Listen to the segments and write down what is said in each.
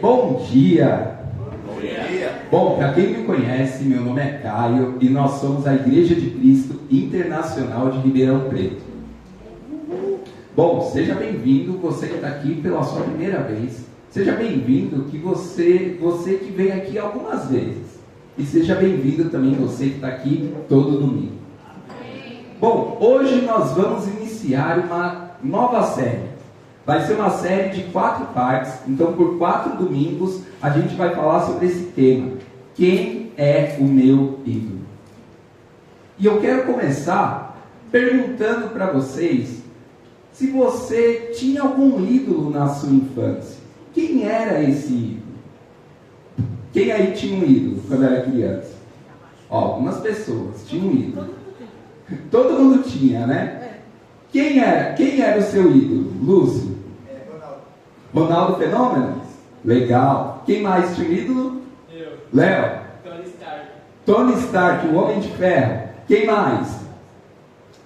Bom dia! Bom dia! Bom, para quem me conhece, meu nome é Caio e nós somos a Igreja de Cristo Internacional de Ribeirão Preto. Bom, seja bem-vindo, você que está aqui pela sua primeira vez. Seja bem-vindo que você que vem aqui algumas vezes. E seja bem-vindo também você que está aqui todo domingo. Bom, hoje nós vamos iniciar uma nova série. Vai ser uma série de 4 partes, então por 4 domingos a gente vai falar sobre esse tema. Quem é o meu ídolo? E eu quero começar perguntando para vocês se você tinha algum ídolo na sua infância. Quem era esse ídolo? Quem aí tinha um ídolo quando era criança? Ó, algumas pessoas tinham um ídolo. Todo mundo tinha, né? Quem era o seu ídolo? Lúcio? Ronaldo Fenômeno? Legal. Quem mais tinha um ídolo? Eu. Léo? Tony Stark. Tony Stark, o Homem de Ferro. Quem mais?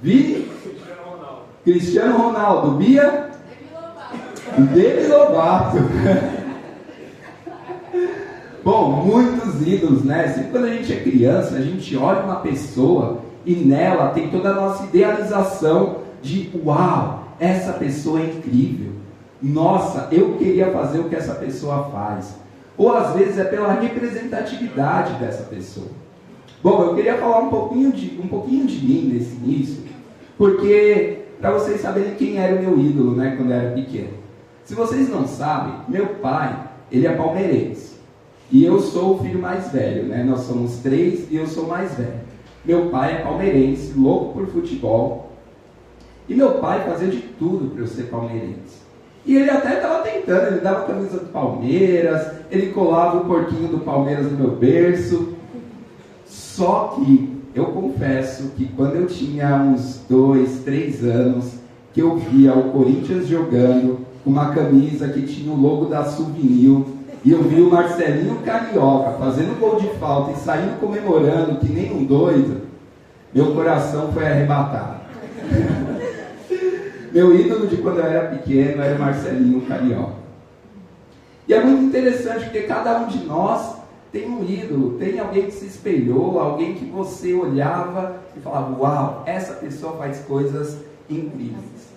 Vini? Cristiano Ronaldo. Cristiano Ronaldo. Bia? Demi Lovato. Bom, muitos ídolos, né? Sempre quando a gente é criança, a gente olha uma pessoa e nela tem toda a nossa idealização de uau, essa pessoa é incrível. Nossa, eu queria fazer o que essa pessoa faz. Ou às vezes é pela representatividade dessa pessoa. Bom, eu queria falar um pouquinho de mim nesse início, porque para vocês saberem quem era o meu ídolo, né, quando eu era pequeno. Se vocês não sabem, meu pai, ele é palmeirense. E eu sou o filho mais velho, né? Nós somos 3 e eu sou o mais velho. Meu pai é palmeirense, louco por futebol. E meu pai fazia de tudo para eu ser palmeirense. E ele até estava tentando, ele dava a camisa do Palmeiras, ele colava o porquinho do Palmeiras no meu berço. Só que eu confesso que quando eu tinha uns 2, 3 anos, que eu via o Corinthians jogando com uma camisa que tinha o logo da Souvenir, e eu vi o Marcelinho Carioca fazendo gol de falta e saindo comemorando que nem um doido, meu coração foi arrebatado. Meu ídolo de quando eu era pequeno era o Marcelinho Carioca. E é muito interessante porque cada um de nós tem um ídolo, tem alguém que se espelhou, alguém que você olhava e falava, uau, essa pessoa faz coisas incríveis.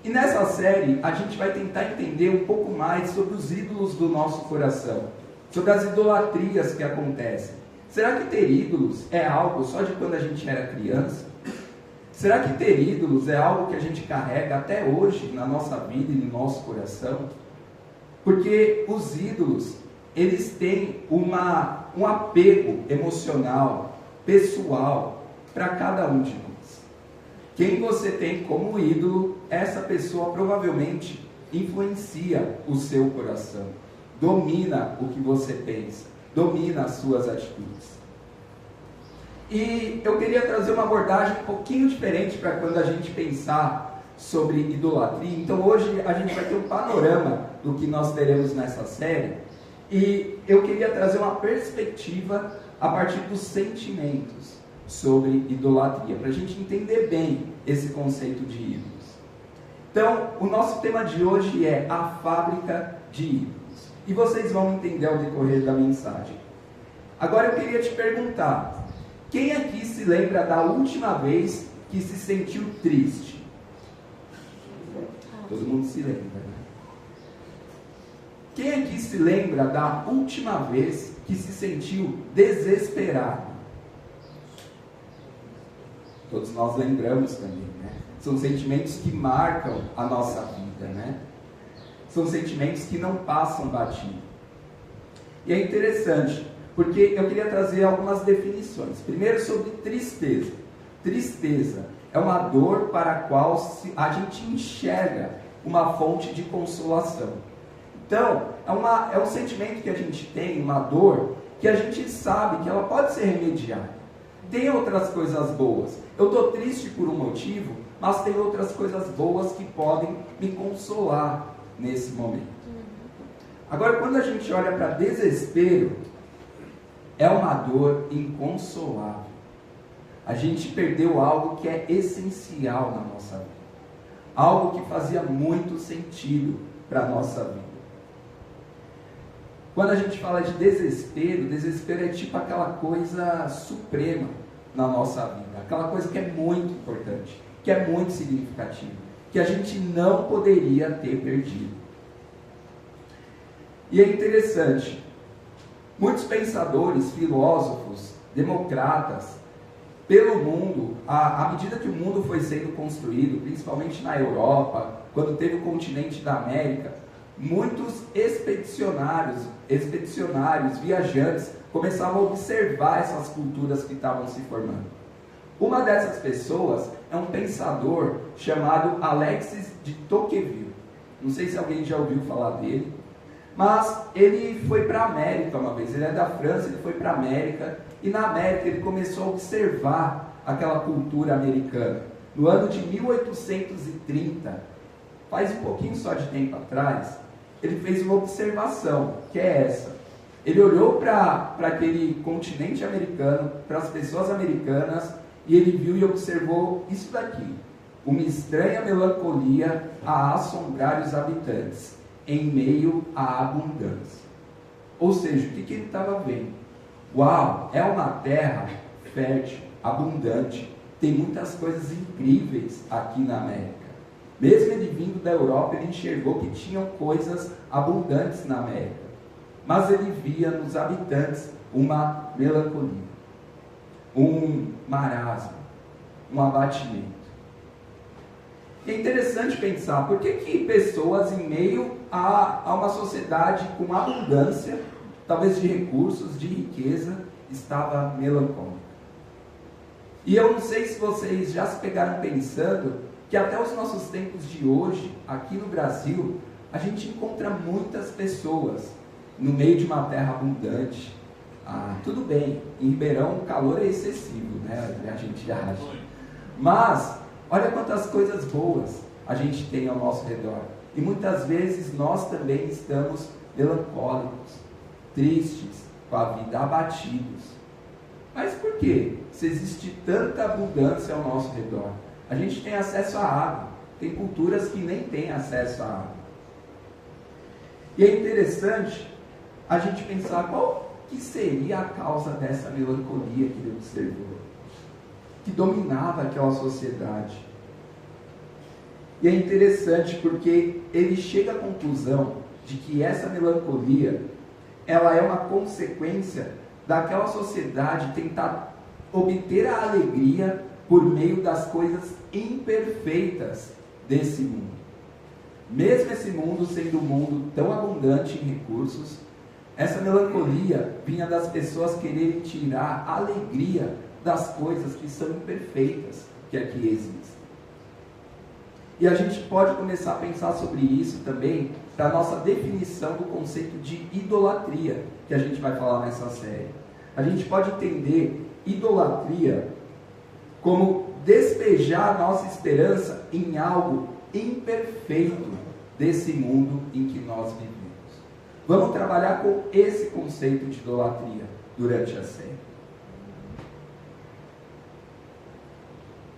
E nessa série a gente vai tentar entender um pouco mais sobre os ídolos do nosso coração, sobre as idolatrias que acontecem. Será que ter ídolos é algo só de quando a gente era criança? Será que ter ídolos é algo que a gente carrega até hoje na nossa vida e no nosso coração? Porque os ídolos, eles têm um apego emocional, pessoal, para cada um de nós. Quem você tem como ídolo, essa pessoa provavelmente influencia o seu coração, domina o que você pensa, domina as suas atitudes. E eu queria trazer uma abordagem um pouquinho diferente para quando a gente pensar sobre idolatria. Então hoje a gente vai ter um panorama do que nós teremos nessa série. E eu queria trazer uma perspectiva a partir dos sentimentos sobre idolatria, para a gente entender bem esse conceito de ídolos. Então, o nosso tema de hoje é a fábrica de ídolos. E vocês vão entender ao decorrer da mensagem. Agora eu queria te perguntar, quem aqui se lembra da última vez que se sentiu triste? Todo mundo se lembra, né? Quem aqui se lembra da última vez que se sentiu desesperado? Todos nós lembramos também, né? São sentimentos que marcam a nossa vida, né? São sentimentos que não passam batido. E é interessante, porque eu queria trazer algumas definições. Primeiro sobre tristeza. Tristeza é uma dor para a qual a gente enxerga uma fonte de consolação. Então, é um sentimento que a gente tem, uma dor, que a gente sabe que ela pode ser remediada. Tem outras coisas boas. Eu estou triste por um motivo, mas tem outras coisas boas que podem me consolar nesse momento. Agora, quando a gente olha para desespero, é uma dor inconsolável. A gente perdeu algo que é essencial na nossa vida. Algo que fazia muito sentido para a nossa vida. Quando a gente fala de desespero, desespero é tipo aquela coisa suprema na nossa vida, aquela coisa que é muito importante, que é muito significativa, que a gente não poderia ter perdido. E é interessante, muitos pensadores, filósofos, democratas, pelo mundo, à medida que o mundo foi sendo construído, principalmente na Europa, quando teve o continente da América, muitos expedicionários, viajantes, começavam a observar essas culturas que estavam se formando. Uma dessas pessoas é um pensador chamado Alexis de Tocqueville. Não sei se alguém já ouviu falar dele, mas ele foi para a América uma vez. Ele é da França, ele foi para a América, e na América ele começou a observar aquela cultura americana. No ano de 1830, faz um pouquinho só de tempo atrás, ele fez uma observação, que é essa. Ele olhou para aquele continente americano, para as pessoas americanas, e ele viu e observou isso daqui: uma estranha melancolia a assombrar os habitantes, em meio à abundância. Ou seja, o que ele estava vendo? Uau, é uma terra fértil, abundante, tem muitas coisas incríveis aqui na América. Mesmo ele vindo da Europa, ele enxergou que tinham coisas abundantes na América. Mas ele via nos habitantes uma melancolia, um marasmo, um abatimento. E é interessante pensar, por que pessoas em meio a uma sociedade com abundância, talvez de recursos, de riqueza, estava melancólica? E eu não sei se vocês já se pegaram pensando que até os nossos tempos de hoje, aqui no Brasil, a gente encontra muitas pessoas no meio de uma terra abundante. Tudo bem, em Ribeirão o calor é excessivo, né? A gente acha. Mas, olha quantas coisas boas a gente tem ao nosso redor. E muitas vezes nós também estamos melancólicos, tristes com a vida, abatidos. Mas por quê? Se existe tanta abundância ao nosso redor. A gente tem acesso à água. Tem culturas que nem têm acesso à água. E é interessante a gente pensar qual que seria a causa dessa melancolia que ele observou, que dominava aquela sociedade. E é interessante porque ele chega à conclusão de que essa melancolia, ela é uma consequência daquela sociedade tentar obter a alegria por meio das coisas imperfeitas desse mundo. Mesmo esse mundo sendo um mundo tão abundante em recursos, essa melancolia vinha das pessoas quererem tirar a alegria das coisas que são imperfeitas que aqui existem. E a gente pode começar a pensar sobre isso também para a nossa definição do conceito de idolatria, que a gente vai falar nessa série. A gente pode entender idolatria como despejar nossa esperança em algo imperfeito desse mundo em que nós vivemos. Vamos trabalhar com esse conceito de idolatria durante a série.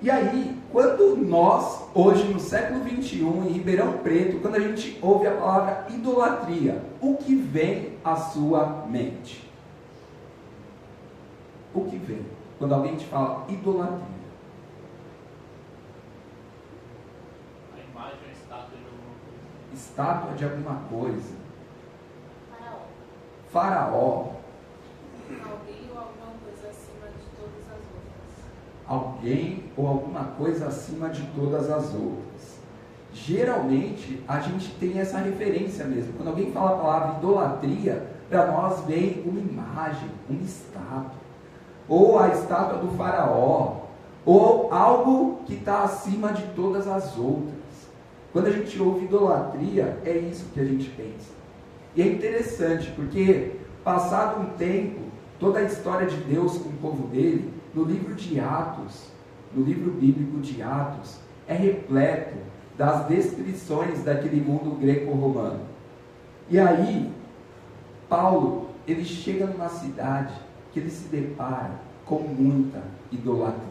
E aí, quando nós, hoje no século XXI, em Ribeirão Preto, quando a gente ouve a palavra idolatria, o que vem à sua mente? O que vem quando alguém te fala idolatria? A imagem ou estátua de alguma coisa. Estátua de alguma coisa. Faraó. Faraó. Alguém ou alguma coisa acima de todas as outras. Alguém ou alguma coisa acima de todas as outras. Geralmente a gente tem essa referência mesmo. Quando alguém fala a palavra idolatria, para nós vem uma imagem, uma estátua, ou a estátua do faraó, ou algo que está acima de todas as outras. Quando a gente ouve idolatria, é isso que a gente pensa. E é interessante porque, passado um tempo, toda a história de Deus com o povo dele, no livro de Atos, no livro bíblico de Atos, é repleto das descrições daquele mundo greco-romano. E aí, Paulo, ele chega numa cidade que ele se depara com muita idolatria.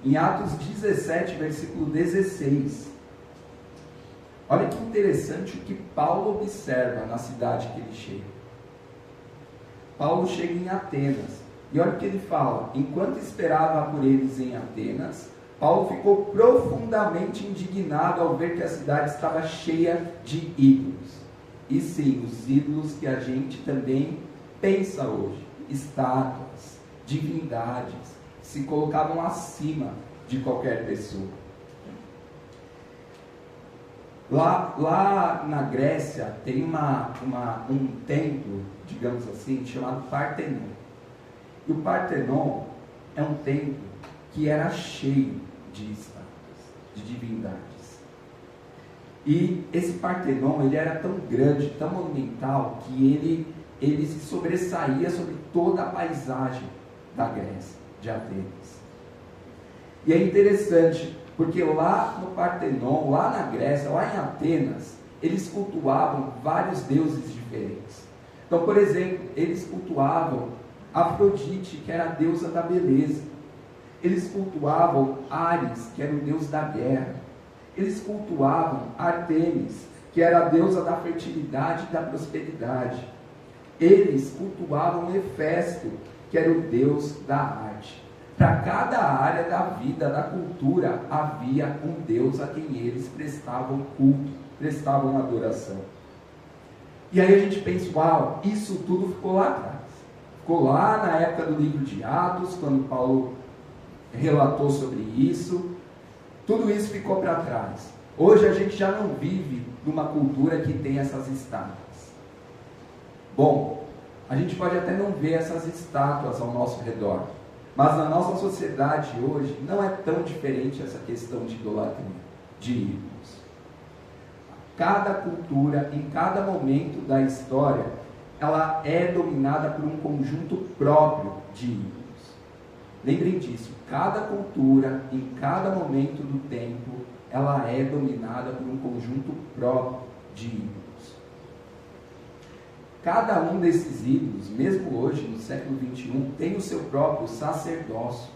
Em Atos 17, versículo 16, Olha que interessante o que Paulo observa na cidade que ele chega. Paulo chega em Atenas. E olha o que ele fala. Enquanto esperava por eles em Atenas, Paulo ficou profundamente indignado ao ver que a cidade estava cheia de ídolos. E sim, os ídolos que a gente também pensa hoje. Estátuas, divindades, se colocavam acima de qualquer pessoa. Lá na Grécia tem um templo, digamos assim, chamado Partenon. E o Partenon é um templo que era cheio de estátuas, de divindades. E esse Partenon, ele era tão grande, tão monumental, que ele se sobressaía sobre toda a paisagem da Grécia, de Atenas. E é interessante, porque lá no Partenon, lá na Grécia, lá em Atenas, eles cultuavam vários deuses diferentes. Então, por exemplo, eles cultuavam Afrodite, que era a deusa da beleza. Eles cultuavam Ares, que era o deus da guerra. Eles cultuavam Artemis, que era a deusa da fertilidade e da prosperidade. Eles cultuavam Hefesto, que era o deus da arte. Para cada área da vida, da cultura, havia um Deus a quem eles prestavam culto, prestavam adoração. E aí a gente pensa, uau, isso tudo ficou lá atrás. Ficou lá na época do livro de Atos, quando Paulo relatou sobre isso. Tudo isso ficou para trás. Hoje a gente já não vive numa cultura que tem essas estátuas. Bom, a gente pode até não ver essas estátuas ao nosso redor, mas na nossa sociedade hoje não é tão diferente essa questão de idolatria, de ídolos. Cada cultura, em cada momento da história, ela é dominada por um conjunto próprio de ídolos. Lembrem disso, cada cultura, em cada momento do tempo, ela é dominada por um conjunto próprio de ídolos. Cada um desses ídolos, mesmo hoje, no século XXI, tem o seu próprio sacerdócio.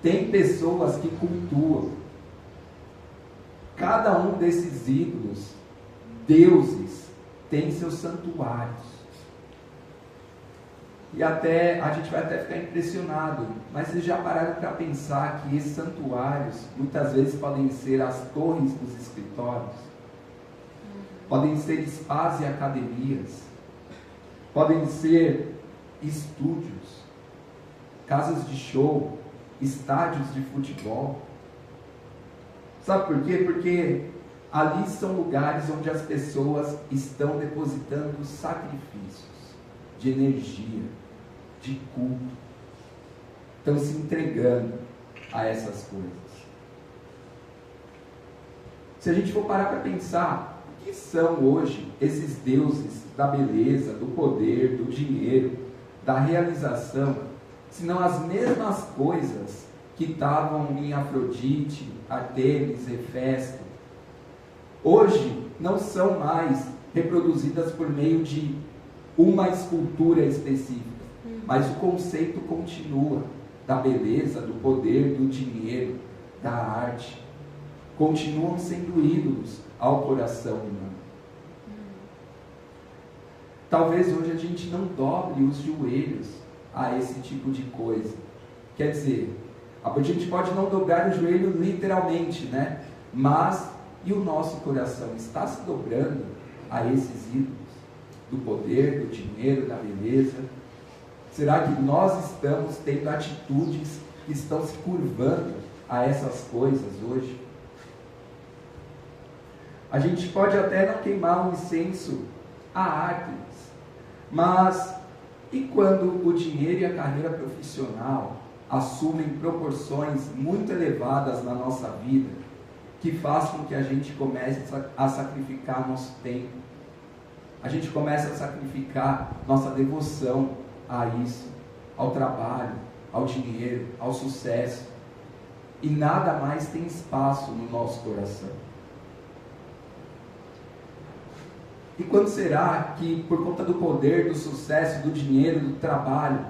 Tem pessoas que cultuam. Cada um desses ídolos, deuses, tem seus santuários. E a gente vai até ficar impressionado, mas vocês já pararam para pensar que esses santuários, muitas vezes podem ser as torres dos escritórios? Podem ser spas e academias, podem ser estúdios, casas de show, estádios de futebol. Sabe por quê? Porque ali são lugares onde as pessoas estão depositando sacrifícios de energia, de culto, estão se entregando a essas coisas. Se a gente for parar para pensar, o que são hoje esses deuses da beleza, do poder, do dinheiro, da realização, senão as mesmas coisas que estavam em Afrodite, Artemis, Hefesto, hoje não são mais reproduzidas por meio de uma escultura específica, mas o conceito continua da beleza, do poder, do dinheiro, da arte. Continuam sendo ídolos ao coração humano. Talvez hoje a gente não dobre os joelhos a esse tipo de coisa. Quer dizer, a gente pode não dobrar o joelho literalmente, né? Mas, e o nosso coração está se dobrando a esses ídolos? Do poder, do dinheiro, da beleza? Será que nós estamos tendo atitudes que estão se curvando a essas coisas hoje? A gente pode até não queimar um incenso a Artemis, mas e quando o dinheiro e a carreira profissional assumem proporções muito elevadas na nossa vida, que faz com que a gente comece a sacrificar nosso tempo, a gente começa a sacrificar nossa devoção a isso, ao trabalho, ao dinheiro, ao sucesso, e nada mais tem espaço no nosso coração. E quando será que, por conta do poder, do sucesso, do dinheiro, do trabalho,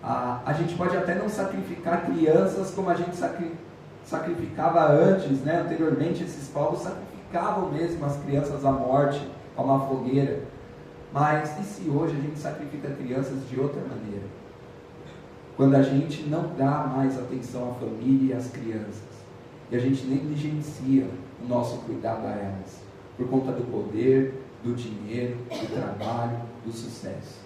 a gente pode até não sacrificar crianças como a gente sacrificava antes, né? Anteriormente esses povos sacrificavam sacrificavam mesmo as crianças à morte, a uma fogueira. Mas e se hoje a gente sacrifica crianças de outra maneira? Quando a gente não dá mais atenção à família e às crianças, e a gente negligencia o nosso cuidado a elas, por conta do poder, do dinheiro, do trabalho, do sucesso.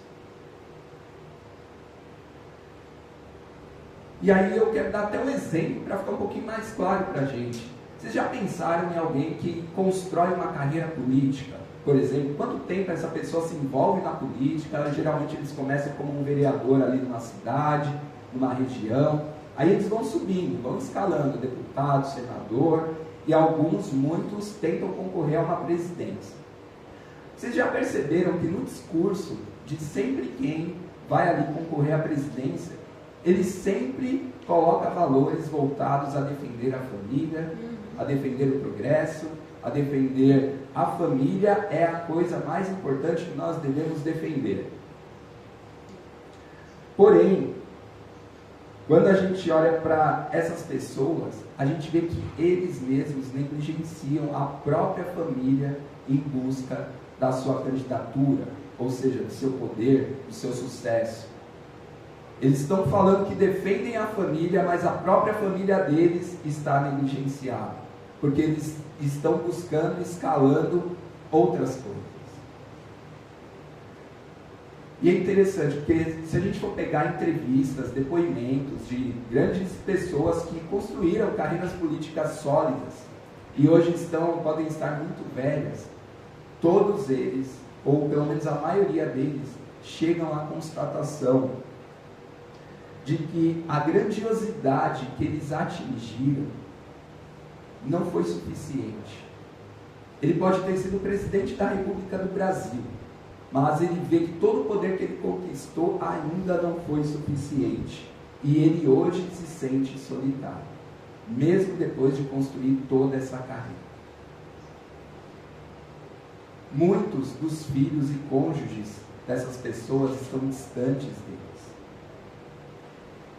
E aí eu quero dar até um exemplo para ficar um pouquinho mais claro para a gente. Vocês já pensaram em alguém que constrói uma carreira política? Por exemplo, quanto tempo essa pessoa se envolve na política? Geralmente eles começam como um vereador ali numa cidade, numa região. Aí eles vão subindo, vão escalando, deputado, senador, e muitos tentam concorrer a uma presidência. Vocês já perceberam que no discurso de sempre quem vai ali concorrer à presidência, ele sempre coloca valores voltados a defender a família, a defender o progresso, a defender a família é a coisa mais importante que nós devemos defender. Porém, quando a gente olha para essas pessoas, a gente vê que eles mesmos negligenciam a própria família em busca da sua candidatura, ou seja, do seu poder, do seu sucesso. Eles estão falando que defendem a família, mas a própria família deles está negligenciada, porque eles estão buscando, escalando outras coisas. E é interessante, porque se a gente for pegar entrevistas, depoimentos de grandes pessoas que construíram carreiras políticas sólidas e hoje podem estar muito velhas, todos eles, ou pelo menos a maioria deles, chegam à constatação de que a grandiosidade que eles atingiram não foi suficiente. Ele pode ter sido presidente da República do Brasil, mas ele vê que todo o poder que ele conquistou ainda não foi suficiente. E ele hoje se sente solitário, mesmo depois de construir toda essa carreira. Muitos dos filhos e cônjuges dessas pessoas estão distantes deles.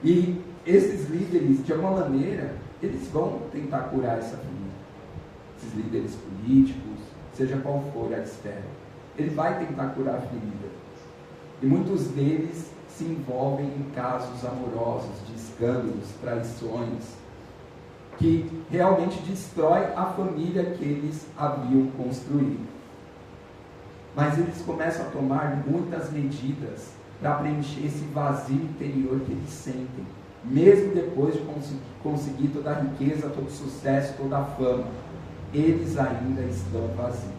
E esses líderes, de alguma maneira, eles vão tentar curar essa família. Esses líderes políticos, seja qual for a esfera, ele vai tentar curar a ferida. E muitos deles se envolvem em casos amorosos, de escândalos, traições, que realmente destrói a família que eles haviam construído. Mas eles começam a tomar muitas medidas para preencher esse vazio interior que eles sentem, mesmo depois de conseguir toda a riqueza, todo o sucesso, toda a fama, eles ainda estão vazios.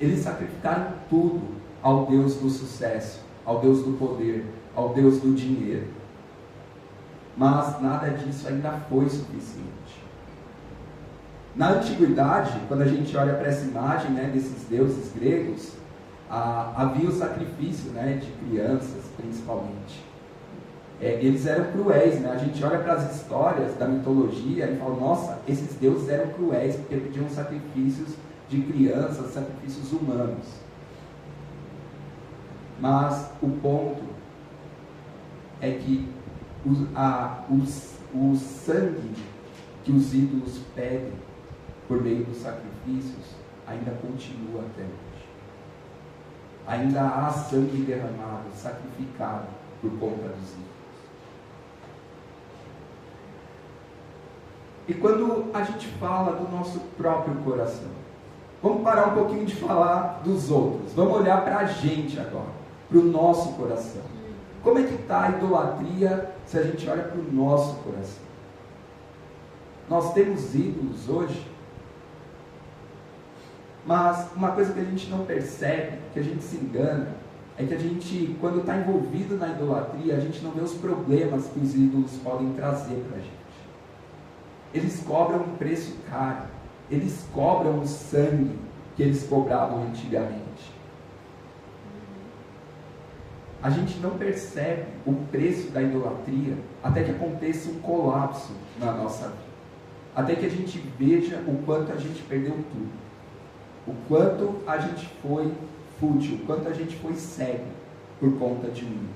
Eles sacrificaram tudo ao Deus do sucesso, ao Deus do poder, ao Deus do dinheiro, mas nada disso ainda foi suficiente. Na antiguidade, quando a gente olha para essa imagem, desses deuses gregos, havia o sacrifício, de crianças, principalmente. Eles eram cruéis, A gente olha para as histórias da mitologia e fala, nossa, esses deuses eram cruéis, porque pediam sacrifícios de crianças, sacrifícios humanos. Mas o ponto é que o sangue que os ídolos pedem por meio dos sacrifícios ainda continua até hoje. Ainda há sangue derramado, sacrificado por conta dos ídolos. E quando a gente fala do nosso próprio coração, vamos parar um pouquinho de falar dos outros. Vamos olhar para a gente agora, para o nosso coração. Como é que está a idolatria se a gente olha para o nosso coração? Nós temos ídolos hoje, mas uma coisa que a gente não percebe, que a gente se engana, é que a gente, quando está envolvido na idolatria, a gente não vê os problemas que os ídolos podem trazer para a gente. Eles cobram um preço caro, eles cobram o sangue que eles cobravam antigamente. A gente não percebe o preço da idolatria até que aconteça um colapso na nossa vida. Até que a gente veja o quanto a gente perdeu tudo. O quanto a gente foi fútil, o quanto a gente foi cego por conta de um ídolo.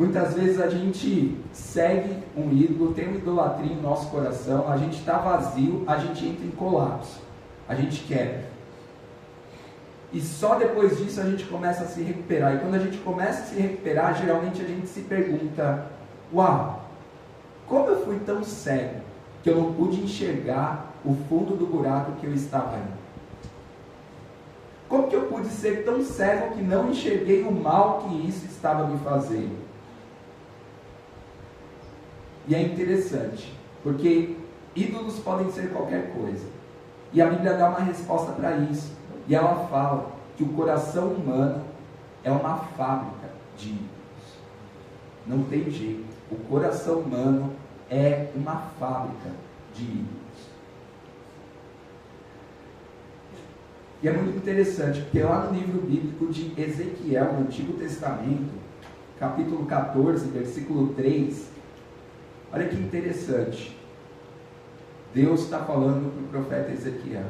Muitas vezes a gente segue um ídolo, tem uma idolatria em nosso coração, a gente está vazio, a gente entra em colapso, a gente quebra. E só depois disso a gente começa a se recuperar. E quando a gente começa a se recuperar, geralmente a gente se pergunta: uau, como eu fui tão cego que eu não pude enxergar o fundo do buraco que eu estava indo? Como que eu pude ser tão cego que não enxerguei o mal que isso estava me fazendo? E é interessante, porque ídolos podem ser qualquer coisa. E a Bíblia dá uma resposta para isso. E ela fala que o coração humano é uma fábrica de ídolos. Não tem jeito. O coração humano é uma fábrica de ídolos. E é muito interessante, porque lá no livro bíblico de Ezequiel, no Antigo Testamento, capítulo 14, versículo 3, olha que interessante. Deus está falando para o profeta Ezequiel.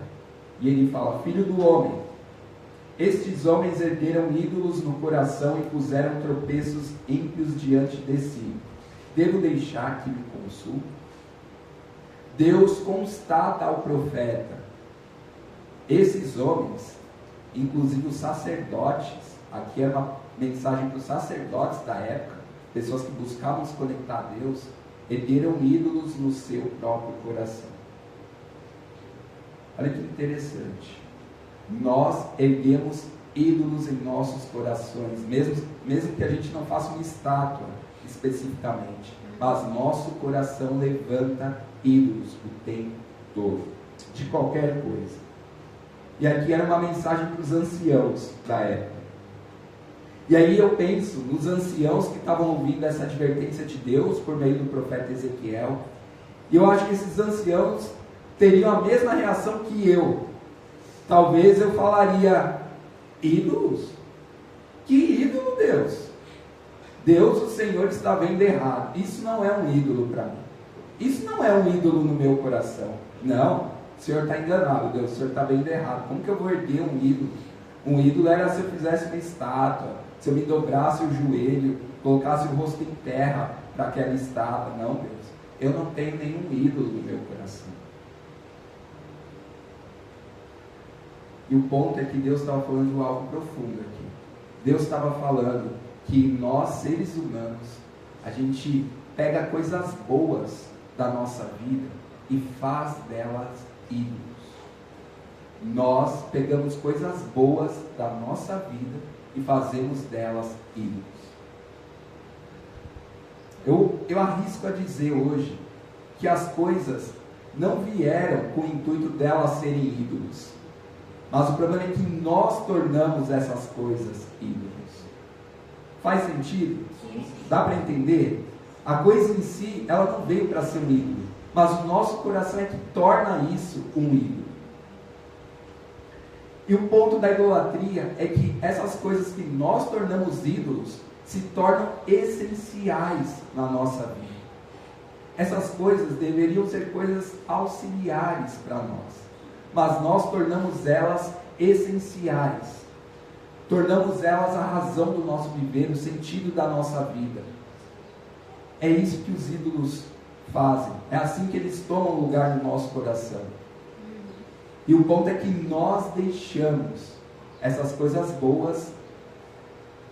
E ele fala: filho do homem, estes homens ergueram ídolos no coração e puseram tropeços ímpios diante de si. Devo deixar que me consulte? Deus constata ao profeta: esses homens, inclusive os sacerdotes, aqui é uma mensagem para os sacerdotes da época, pessoas que buscavam se conectar a Deus, ergueram ídolos no seu próprio coração. Olha que interessante. Nós erguemos ídolos em nossos corações, mesmo que a gente não faça uma estátua especificamente, mas nosso coração levanta ídolos o tempo todo, de qualquer coisa. E aqui era uma mensagem para os anciãos da época. E aí eu penso nos anciãos que estavam ouvindo essa advertência de Deus por meio do profeta Ezequiel, e eu acho que esses anciãos teriam a mesma reação que eu. Talvez eu falaria: ídolos? Que ídolo, Deus? Deus, o Senhor, está vendo errado. Isso não é um ídolo para mim. Isso não é um ídolo no meu coração. Não, o Senhor está enganado, Deus, o Senhor está vendo errado. Como que eu vou erguer um ídolo? Um ídolo era se eu fizesse uma estátua, se eu me dobrasse o joelho, colocasse o rosto em terra para aquela estátua. Não, Deus, eu não tenho nenhum ídolo no meu coração. E o ponto é que Deus estava falando de algo profundo aqui. Deus estava falando que nós, seres humanos, a gente pega coisas boas da nossa vida e faz delas ídolos. Nós pegamos coisas boas da nossa vida e fazemos delas ídolos. Eu arrisco a dizer hoje que as coisas não vieram com o intuito delas serem ídolos. Mas o problema é que nós tornamos essas coisas ídolos. Faz sentido? Dá para entender? A coisa em si, ela não veio para ser um ídolo, mas o nosso coração é que torna isso um ídolo. E o ponto da idolatria é que essas coisas que nós tornamos ídolos se tornam essenciais na nossa vida. Essas coisas deveriam ser coisas auxiliares para nós, mas nós tornamos elas essenciais. Tornamos elas a razão do nosso viver, o sentido da nossa vida. É isso que os ídolos fazem. É assim que eles tomam lugar no nosso coração. E o ponto é que nós deixamos essas coisas boas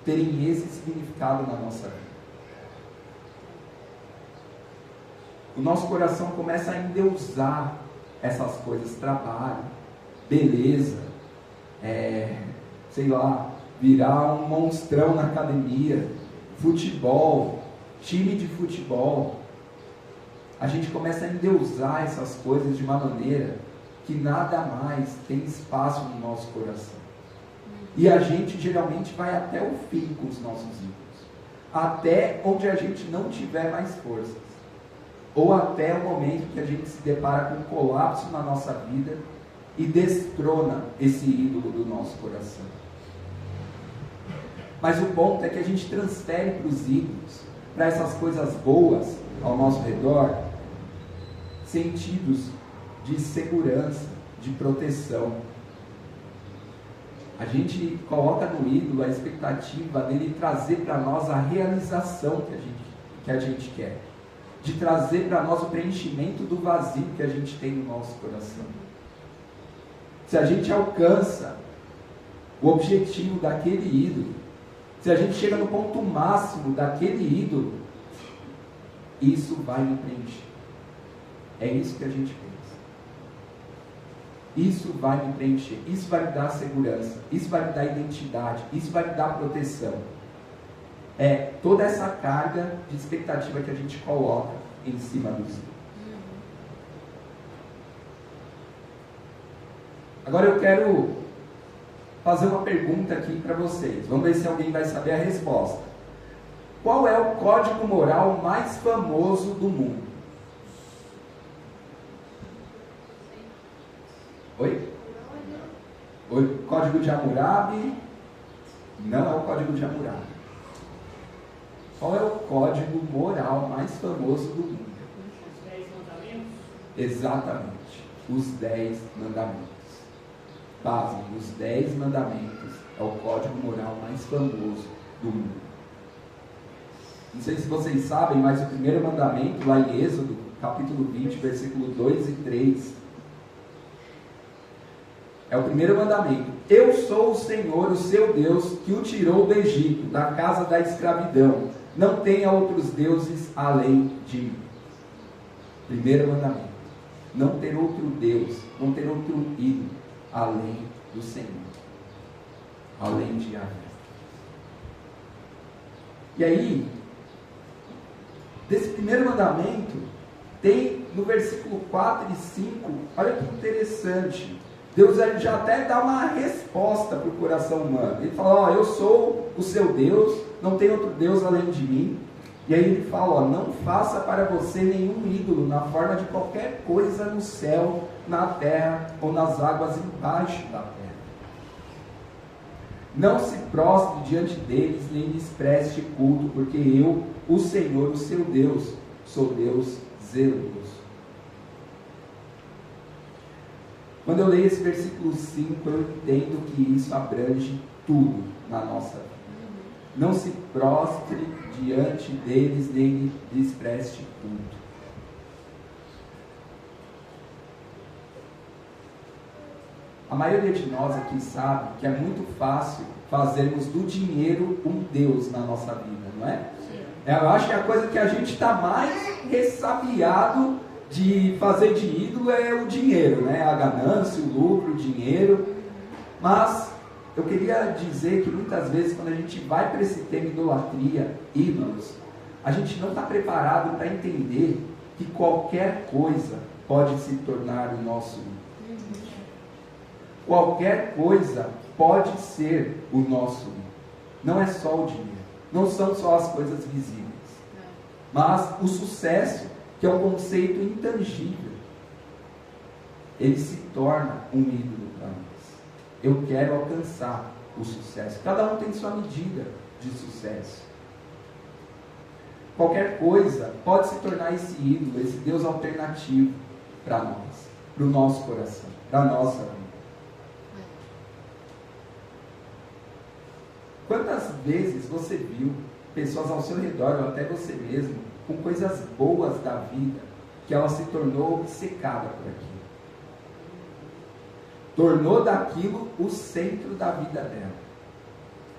terem esse significado na nossa vida. O nosso coração começa a endeusar essas coisas: trabalho, beleza, sei lá, virar um monstrão na academia, futebol, time de futebol. A gente começa a endeusar essas coisas de uma maneira que nada mais tem espaço no nosso coração. E a gente geralmente vai até o fim com os nossos ídolos, até onde a gente não tiver mais forças, ou até o momento que a gente se depara com um colapso na nossa vida e destrona esse ídolo do nosso coração. Mas o ponto é que a gente transfere para os ídolos, para essas coisas boas ao nosso redor, sentidos de segurança, de proteção. A gente coloca no ídolo a expectativa dele trazer para nós a realização que a gente quer. De trazer para nós o preenchimento do vazio que a gente tem no nosso coração. Se a gente alcança o objetivo daquele ídolo, se a gente chega no ponto máximo daquele ídolo, isso vai me preencher. É isso que a gente pensa. Isso vai me preencher, isso vai me dar segurança, isso vai me dar identidade, isso vai me dar proteção. É toda essa carga de expectativa que a gente coloca em cima dos ídolos. Agora eu quero fazer uma pergunta aqui para vocês. Vamos ver se alguém vai saber a resposta. Qual é o código moral mais famoso do mundo? Oi? O Código de Hammurabi? Não é o Código de Hammurabi. Qual é o código moral mais famoso do mundo? Os 10 mandamentos? Exatamente. Os 10 mandamentos. Pasmem, os 10 mandamentos é o código moral mais famoso do mundo. Não sei se vocês sabem, mas o primeiro mandamento, lá em Êxodo, capítulo 20, versículo 2 e 3, é o primeiro mandamento. Eu sou o Senhor, o seu Deus, que o tirou do Egito, da casa da escravidão. Não tenha outros deuses além de mim. Primeiro mandamento. Não ter outro Deus, não ter outro ídolo além do Senhor. Além de Yahvé. E aí, desse primeiro mandamento, tem no versículo 4 e 5, olha que interessante. Deus já até dá uma resposta para o coração humano. Ele fala, eu sou o seu Deus, não tem outro Deus além de mim. E aí ele fala, não faça para você nenhum ídolo na forma de qualquer coisa no céu, na terra ou nas águas embaixo da terra. Não se prostre diante deles, nem lhes preste culto, porque eu, o Senhor, o seu Deus, sou Deus zeloso. Quando eu leio esse versículo 5, eu entendo que isso abrange tudo na nossa vida. Não se prostre diante deles, nem lhes preste culto. A maioria de nós aqui sabe que é muito fácil fazermos do dinheiro um Deus na nossa vida, não é? Eu acho que a coisa que a gente está mais ressabiado de fazer de ídolo é o dinheiro, né? A ganância, o lucro, o dinheiro. Mas eu queria dizer que muitas vezes quando a gente vai para esse tema idolatria, ídolos, a gente não está preparado para entender que qualquer coisa pode se tornar o nosso ídolo. Qualquer coisa pode ser o nosso ídolo. Não é só o dinheiro, não são só as coisas visíveis, mas o sucesso, que é um conceito intangível, ele se torna um ídolo para nós. Eu quero alcançar o sucesso. Cada um tem sua medida de sucesso. Qualquer coisa pode se tornar esse ídolo, esse Deus alternativo para nós, para o nosso coração, para a nossa vida. Quantas vezes você viu pessoas ao seu redor, ou até você mesmo, com coisas boas da vida, que ela se tornou obcecada por aquilo? Tornou daquilo o centro da vida dela.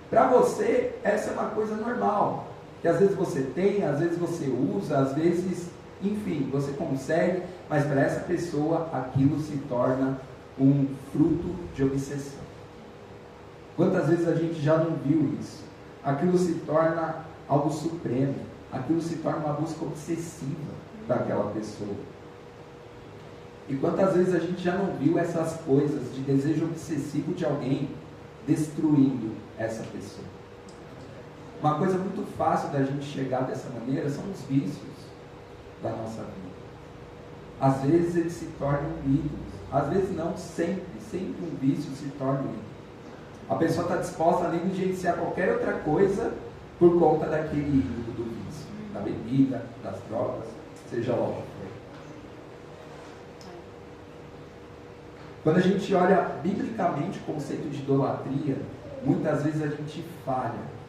Para você, essa é uma coisa normal, que às vezes você tem, às vezes você usa, às vezes, enfim, você consegue, mas para essa pessoa aquilo se torna um fruto de obsessão. Quantas vezes a gente já não viu isso? Aquilo se torna algo supremo, aquilo se torna uma busca obsessiva daquela pessoa. E quantas vezes a gente já não viu essas coisas de desejo obsessivo de alguém destruindo essa pessoa? Uma coisa muito fácil da gente chegar dessa maneira são os vícios da nossa vida. Às vezes eles se tornam ídolos, às vezes não, sempre um vício se torna ídolo. A pessoa está disposta a negligenciar qualquer outra coisa por conta daquele ídolo do vício, da bebida, das drogas, seja lá o que for. Quando a gente olha biblicamente o conceito de idolatria, muitas vezes a gente falha.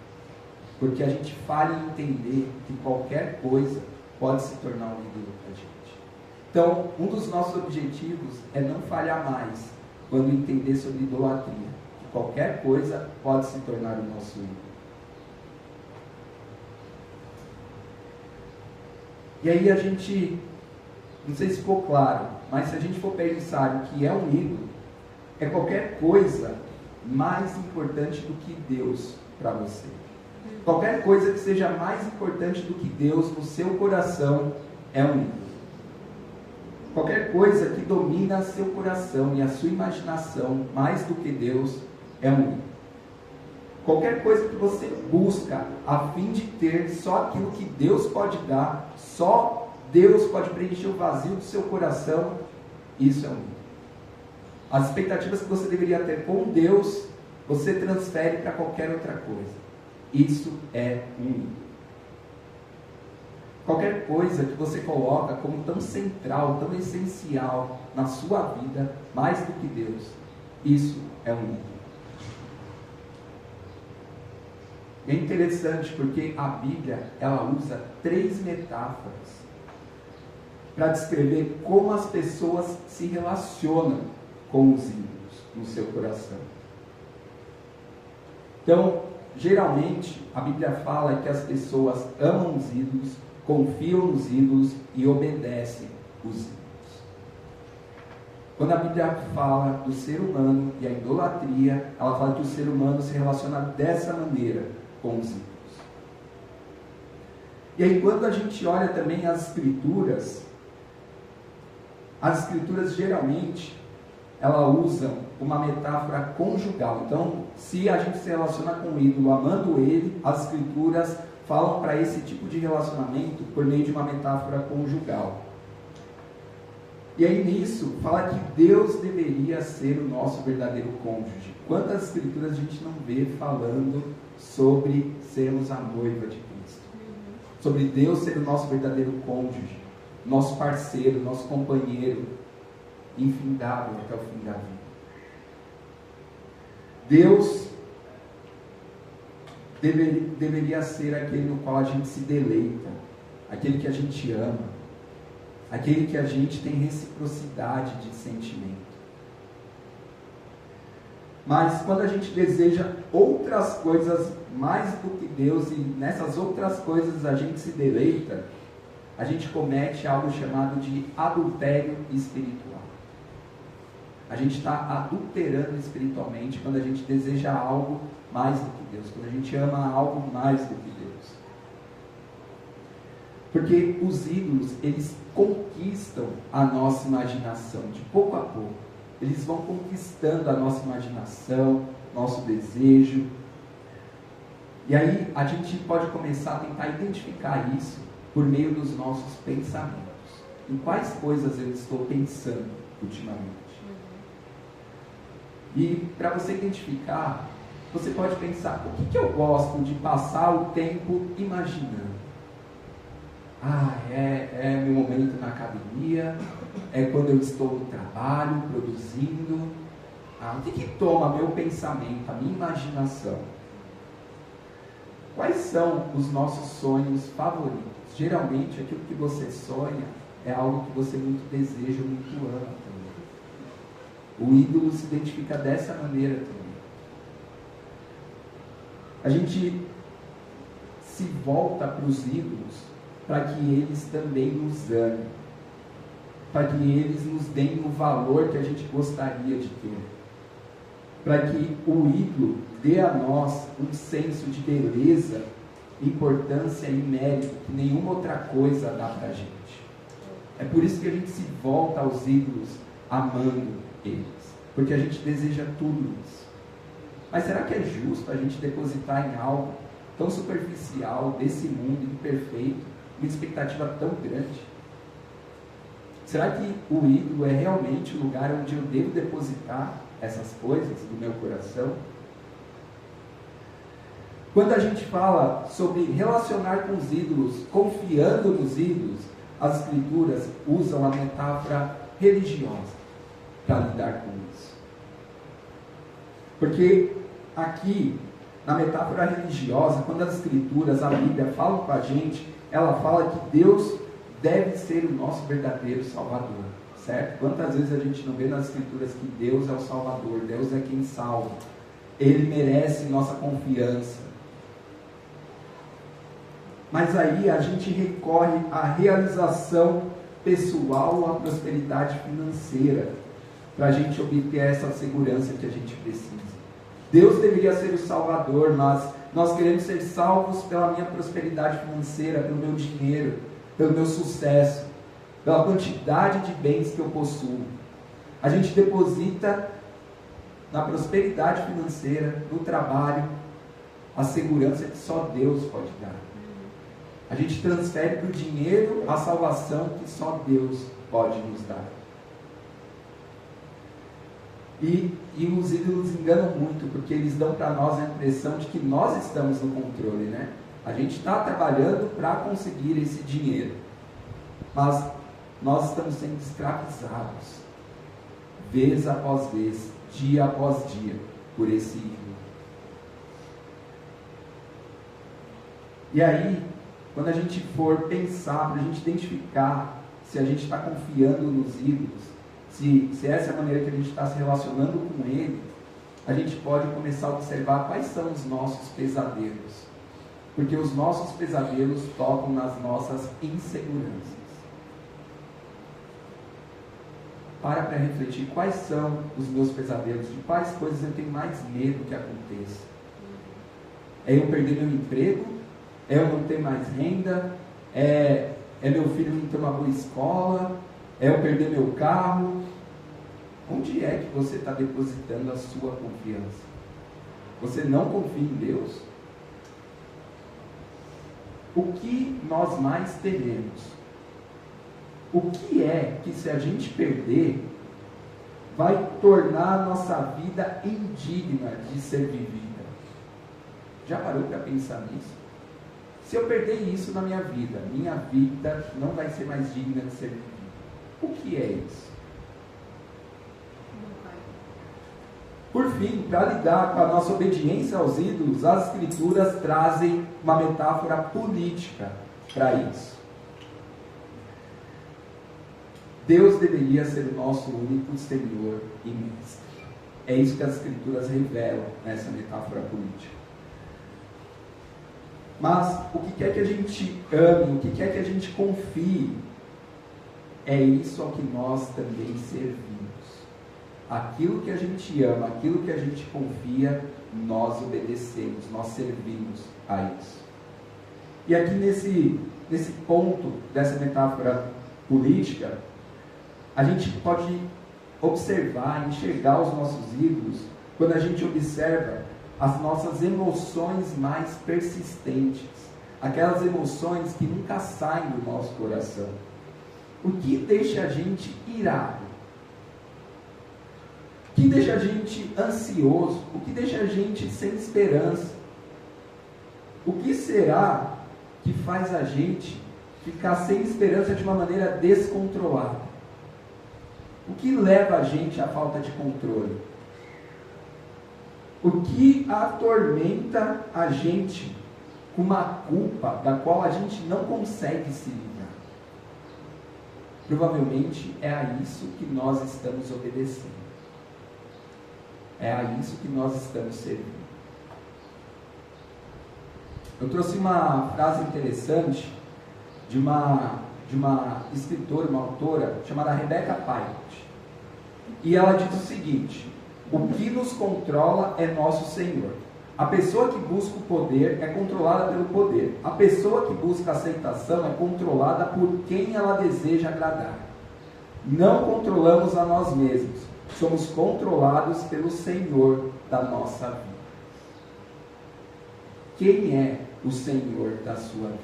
Porque a gente falha em entender que qualquer coisa pode se tornar um ídolo para a gente. Então, um dos nossos objetivos é não falhar mais quando entender sobre idolatria. Que qualquer coisa pode se tornar o nosso ídolo. E aí a gente, não sei se ficou claro, mas se a gente for pensar o que é um ídolo, é qualquer coisa mais importante do que Deus para você. Qualquer coisa que seja mais importante do que Deus no seu coração é um ídolo. Qualquer coisa que domina seu coração e a sua imaginação mais do que Deus é um ídolo. Qualquer coisa que você busca a fim de ter só aquilo que Deus pode dar, só Deus pode preencher o vazio do seu coração, isso é um ídolo. As expectativas que você deveria ter com Deus, você transfere para qualquer outra coisa. Isso é um ídolo. Qualquer coisa que você coloca como tão central, tão essencial na sua vida, mais do que Deus, isso é um ídolo. É interessante porque a Bíblia, ela usa 3 metáforas para descrever como as pessoas se relacionam com os ídolos no seu coração. Então, geralmente, a Bíblia fala que as pessoas amam os ídolos, confiam nos ídolos e obedecem os ídolos. Quando a Bíblia fala do ser humano e a idolatria, ela fala que o ser humano se relaciona dessa maneira com os ídolos. E aí, quando a gente olha também as escrituras geralmente elas usam uma metáfora conjugal. Então, se a gente se relaciona com o ídolo amando ele, as escrituras falam para esse tipo de relacionamento por meio de uma metáfora conjugal. E aí nisso, fala que Deus deveria ser o nosso verdadeiro cônjuge. Quantas escrituras a gente não vê falando sobre sermos a noiva de Cristo? Sobre Deus ser o nosso verdadeiro cônjuge, nosso parceiro, nosso companheiro, infindável até o fim da vida. Deus deveria ser aquele no qual a gente se deleita, aquele que a gente ama, aquele que a gente tem reciprocidade de sentimento. Mas quando a gente deseja outras coisas mais do que Deus e nessas outras coisas a gente se deleita, a gente comete algo chamado de adultério espiritual. A gente está adulterando espiritualmente quando a gente deseja algo mais do que Deus, quando a gente ama algo mais do que Deus. Porque os ídolos, eles conquistam a nossa imaginação, de pouco a pouco. Eles vão conquistando a nossa imaginação, nosso desejo. E aí a gente pode começar a tentar identificar isso por meio dos nossos pensamentos. Em quais coisas eu estou pensando ultimamente? E para você identificar, você pode pensar, o que eu gosto de passar o tempo imaginando? É meu momento na academia, é quando eu estou no trabalho, produzindo. O que toma meu pensamento, a minha imaginação? Quais são os nossos sonhos favoritos? Geralmente, aquilo que você sonha é algo que você muito deseja, muito ama também. O ídolo se identifica dessa maneira também. A gente se volta para os ídolos para que eles também nos amem, para que eles nos deem o valor que a gente gostaria de ter, para que o ídolo dê a nós um senso de beleza, importância e mérito que nenhuma outra coisa dá para a gente. É por isso que a gente se volta aos ídolos amando eles, porque a gente deseja tudo isso. Mas será que é justo a gente depositar em algo tão superficial, desse mundo imperfeito, uma expectativa tão grande? Será que o ídolo é realmente o lugar onde eu devo depositar essas coisas do meu coração? Quando a gente fala sobre relacionar com os ídolos, confiando nos ídolos, as escrituras usam a metáfora religiosa. para lidar com isso. Porque aqui, na metáfora religiosa, quando as Escrituras, a Bíblia falam com a gente, ela fala que Deus deve ser o nosso verdadeiro Salvador, certo? Quantas vezes a gente não vê nas Escrituras que Deus é o Salvador, Deus é quem salva, Ele merece nossa confiança. Mas aí a gente recorre à realização pessoal, à prosperidade financeira, para a gente obter essa segurança que a gente precisa. Deus deveria ser o Salvador, mas nós queremos ser salvos pela minha prosperidade financeira, pelo meu dinheiro, pelo meu sucesso, pela quantidade de bens que eu possuo. A gente deposita na prosperidade financeira, no trabalho, a segurança que só Deus pode dar. A gente transfere para o dinheiro a salvação que só Deus pode nos dar. E os ídolos enganam muito, porque eles dão para nós a impressão de que nós estamos no controle, né? A gente está trabalhando para conseguir esse dinheiro, mas nós estamos sendo escravizados, vez após vez, dia após dia, por esse ídolo. E aí, quando a gente for pensar, para a gente identificar se a gente está confiando nos ídolos, se essa é a maneira que a gente está se relacionando com ele, a gente pode começar a observar quais são os nossos pesadelos. Porque os nossos pesadelos tocam nas nossas inseguranças. Para refletir quais são os meus pesadelos, de quais coisas eu tenho mais medo que aconteça. É eu perder meu emprego? É eu não ter mais renda? É meu filho não ter uma boa escola? É eu perder meu carro? Onde é que você está depositando a sua confiança? Você não confia em Deus? O que nós mais tememos? O que é que, se a gente perder, vai tornar a nossa vida indigna de ser vivida? Já parou para pensar nisso? Se eu perder isso na minha vida não vai ser mais digna de ser vivida. O que é isso? Por fim, para lidar com a nossa obediência aos ídolos, as Escrituras trazem uma metáfora política para isso. Deus deveria ser o nosso único Senhor e Mestre. É isso que as Escrituras revelam nessa metáfora política. Mas o que quer que a gente ame, o que quer que a gente confie, é isso ao que nós também servimos. Aquilo que a gente ama, aquilo que a gente confia, nós obedecemos, nós servimos a isso. E aqui nesse ponto dessa metáfora política, a gente pode observar, enxergar os nossos ídolos, quando a gente observa as nossas emoções mais persistentes, aquelas emoções que nunca saem do nosso coração. O que deixa a gente irado? O que deixa a gente ansioso? O que deixa a gente sem esperança? O que será que faz a gente ficar sem esperança de uma maneira descontrolada? O que leva a gente à falta de controle? O que atormenta a gente com uma culpa da qual a gente não consegue se livrar? Provavelmente é a isso que nós estamos obedecendo. É a isso que nós estamos servindo. Eu trouxe uma frase interessante de uma escritora, uma autora, chamada Rebecca Pilot. E ela diz o seguinte: o que nos controla é nosso Senhor. A pessoa que busca o poder é controlada pelo poder. A pessoa que busca a aceitação é controlada por quem ela deseja agradar. Não controlamos a nós mesmos. Somos controlados pelo Senhor da nossa vida. Quem é o Senhor da sua vida?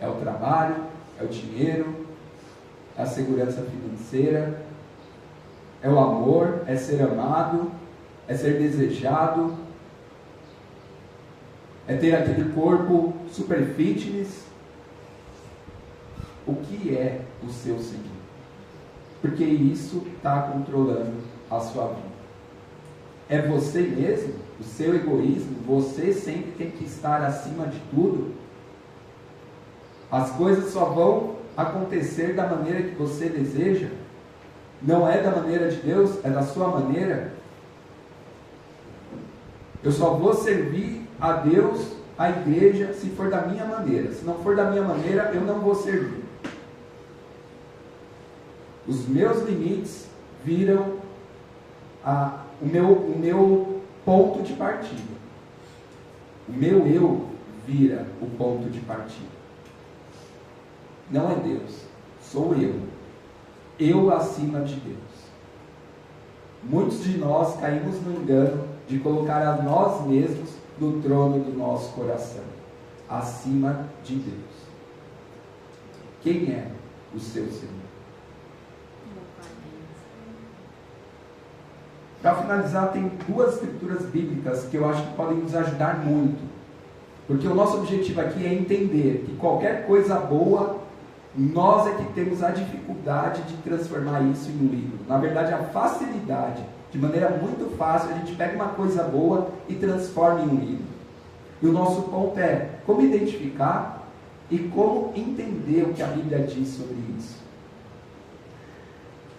É o trabalho? É o dinheiro? É a segurança financeira? É o amor? É ser amado? É ser desejado? É ter aquele corpo super fitness? O que é o seu Senhor? porque isso está controlando a sua vida. É você mesmo, o seu egoísmo, você sempre tem que estar acima de tudo. As coisas só vão acontecer da maneira que você deseja. Não é da maneira de Deus, é da sua maneira. Eu só vou servir a Deus, a igreja, se for da minha maneira. Se não for da minha maneira, eu não vou servir. Os meus limites viram o meu ponto de partida. O meu eu vira o ponto de partida. Não é Deus, sou eu. Eu acima de Deus. Muitos de nós caímos no engano de colocar a nós mesmos no trono do nosso coração, acima de Deus. Quem é o seu Senhor? Para finalizar, tem duas escrituras bíblicas que eu acho que podem nos ajudar muito. Porque o nosso objetivo aqui é entender que qualquer coisa boa, nós é que temos a dificuldade de transformar isso em um ídolo. Na verdade, a facilidade, de maneira muito fácil, a gente pega uma coisa boa e transforma em um ídolo. E o nosso ponto é como identificar e como entender o que a Bíblia diz sobre isso.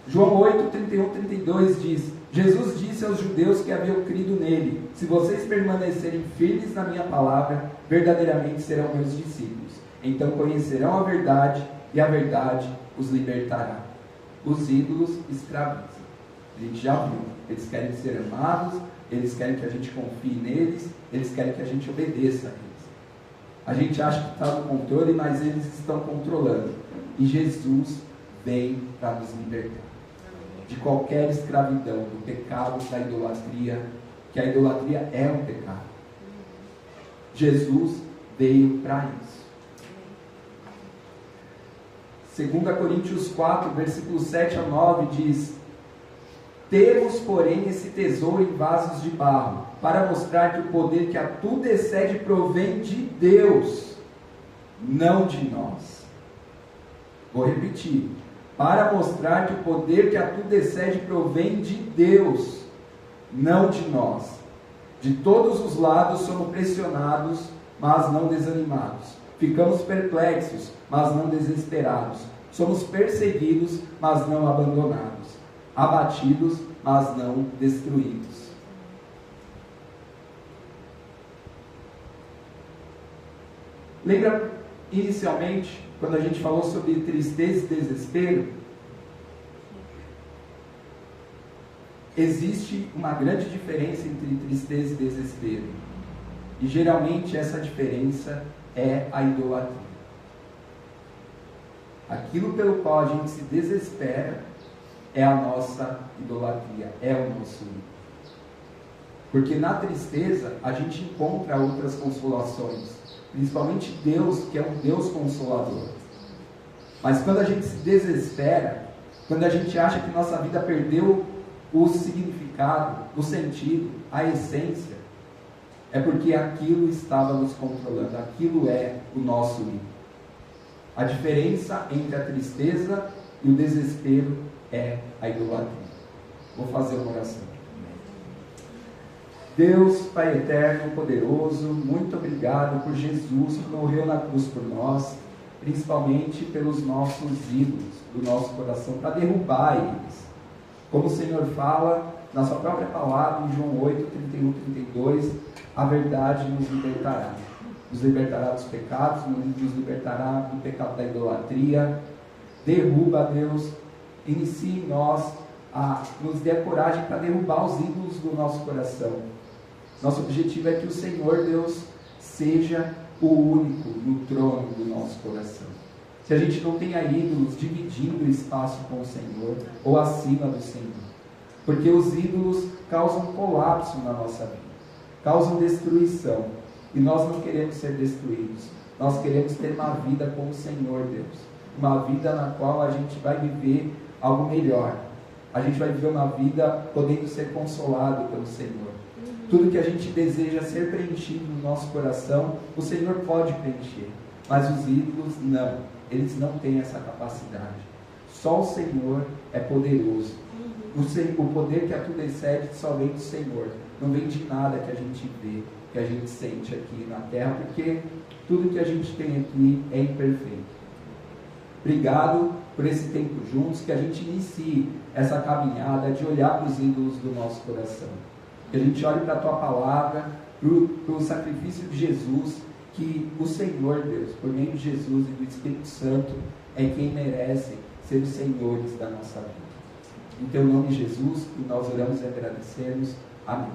João 8, 31, 32 diz: Jesus disse aos judeus que haviam crido nele: se vocês permanecerem firmes na minha palavra, verdadeiramente serão meus discípulos. Então conhecerão a verdade e a verdade os libertará. Os ídolos escravizam. A gente já viu. Eles querem ser amados, eles querem que a gente confie neles, eles querem que a gente obedeça a eles. A gente acha que está no controle, mas eles estão controlando. E Jesus vem para nos libertar de qualquer escravidão, do pecado, da idolatria, que a idolatria é um pecado. Jesus veio para isso. 2 Coríntios 4, versículos 7 a 9 diz: temos, porém, esse tesouro em vasos de barro, para mostrar que o poder que a tudo excede provém de Deus, não de nós. Vou repetir: para mostrar que o poder que a tudo excede provém de Deus, não de nós. De todos os lados somos pressionados, mas não desanimados. Ficamos perplexos, mas não desesperados. Somos perseguidos, mas não abandonados. Abatidos, mas não destruídos. Lembra inicialmente, quando a gente falou sobre tristeza e desespero? Existe uma grande diferença entre tristeza e desespero. E geralmente essa diferença é a idolatria. Aquilo pelo qual a gente se desespera é a nossa idolatria, é o nosso ídolo. Porque na tristeza a gente encontra outras consolações, principalmente Deus, que é um Deus consolador. Mas quando a gente se desespera, quando a gente acha que nossa vida perdeu o significado, o sentido, a essência, é porque aquilo estava nos controlando, aquilo é o nosso ídolo. A diferença entre a tristeza e o desespero é a idolatria. Vou fazer uma oração. Deus, Pai eterno, poderoso, muito obrigado por Jesus que morreu na cruz por nós, principalmente pelos nossos ídolos do nosso coração, para derrubar eles. Como o Senhor fala na sua própria palavra, em João 8, 31, 32, a verdade nos libertará. Nos libertará dos pecados, nos libertará do pecado da idolatria. Derruba, Deus, inicie em nós, nos dê a coragem para derrubar os ídolos do nosso coração. Nosso objetivo é que o Senhor, Deus, seja o único no trono do nosso coração. Se a gente não tenha ídolos dividindo o espaço com o Senhor, ou acima do Senhor. Porque os ídolos causam colapso na nossa vida, causam destruição. E nós não queremos ser destruídos. Nós queremos ter uma vida com o Senhor, Deus. Uma vida na qual a gente vai viver algo melhor. A gente vai viver uma vida podendo ser consolado pelo Senhor. Tudo que a gente deseja ser preenchido no nosso coração, o Senhor pode preencher. Mas os ídolos não. Eles não têm essa capacidade. Só o Senhor é poderoso. O poder que a tudo excede só vem do Senhor. Não vem de nada que a gente vê, que a gente sente aqui na terra, porque tudo que a gente tem aqui é imperfeito. Obrigado por esse tempo juntos, que a gente inicie essa caminhada de olhar para os ídolos do nosso coração. Que a gente olhe para a Tua palavra, para o sacrifício de Jesus, que o Senhor, Deus, por meio de Jesus e do Espírito Santo, é quem merece ser os senhores da nossa vida. Em Teu nome, Jesus, e nós oramos e agradecemos. Amém.